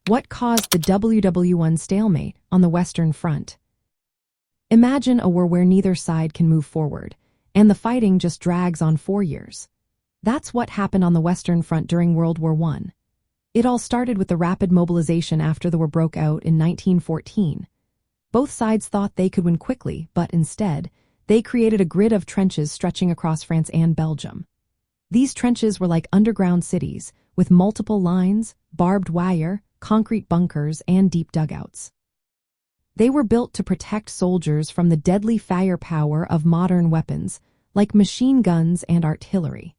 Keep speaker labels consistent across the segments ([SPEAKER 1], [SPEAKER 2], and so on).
[SPEAKER 1] What caused the WWI Stalemate on the Western Front? Imagine a war where neither side can move forward, and the fighting just drags on 4 years. That's what happened on the Western Front during World War I. It all started with the rapid mobilization after the war broke out in 1914. Both sides thought they could win quickly, but instead, they created a grid of trenches stretching across France and Belgium. These trenches were like underground cities, with multiple lines, barbed wire, concrete bunkers, and deep dugouts. They were built to protect soldiers from the deadly firepower of modern weapons, like machine guns and artillery.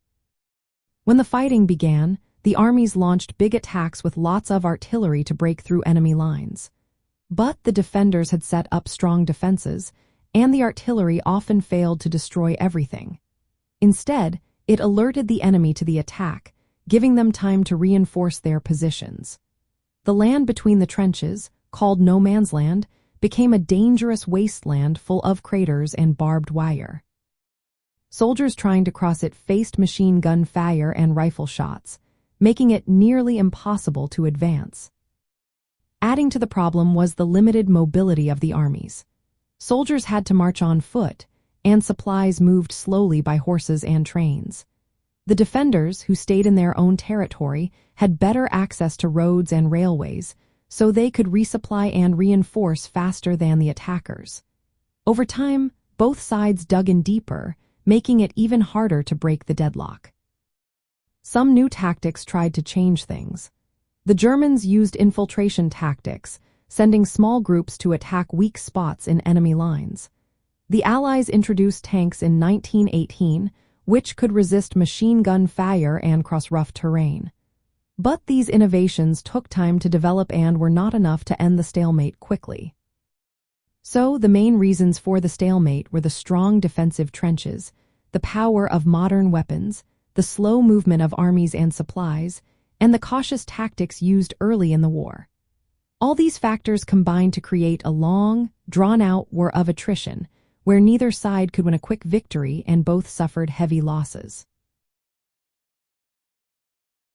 [SPEAKER 1] When the fighting began, the armies launched big attacks with lots of artillery to break through enemy lines. But the defenders had set up strong defenses, and the artillery often failed to destroy everything. Instead, it alerted the enemy to the attack, giving them time to reinforce their positions. The land between the trenches, called no man's land, became a dangerous wasteland full of craters and barbed wire. Soldiers trying to cross it faced machine gun fire and rifle shots, making it nearly impossible to advance. Adding to the problem was the limited mobility of the armies. Soldiers had to march on foot, and supplies moved slowly by horses and trains. The defenders, who stayed in their own territory, had better access to roads and railways, so they could resupply and reinforce faster than the attackers. Over time, both sides dug in deeper, making it even harder to break the deadlock. Some new tactics tried to change things. The Germans used infiltration tactics, sending small groups to attack weak spots in enemy lines. The Allies introduced tanks in 1918, which could resist machine gun fire and cross rough terrain. But these innovations took time to develop and were not enough to end the stalemate quickly. So, the main reasons for the stalemate were the strong defensive trenches, the power of modern weapons, the slow movement of armies and supplies, and the cautious tactics used early in the war. All these factors combined to create a long, drawn-out war of attrition, where neither side could win a quick victory and both suffered heavy losses.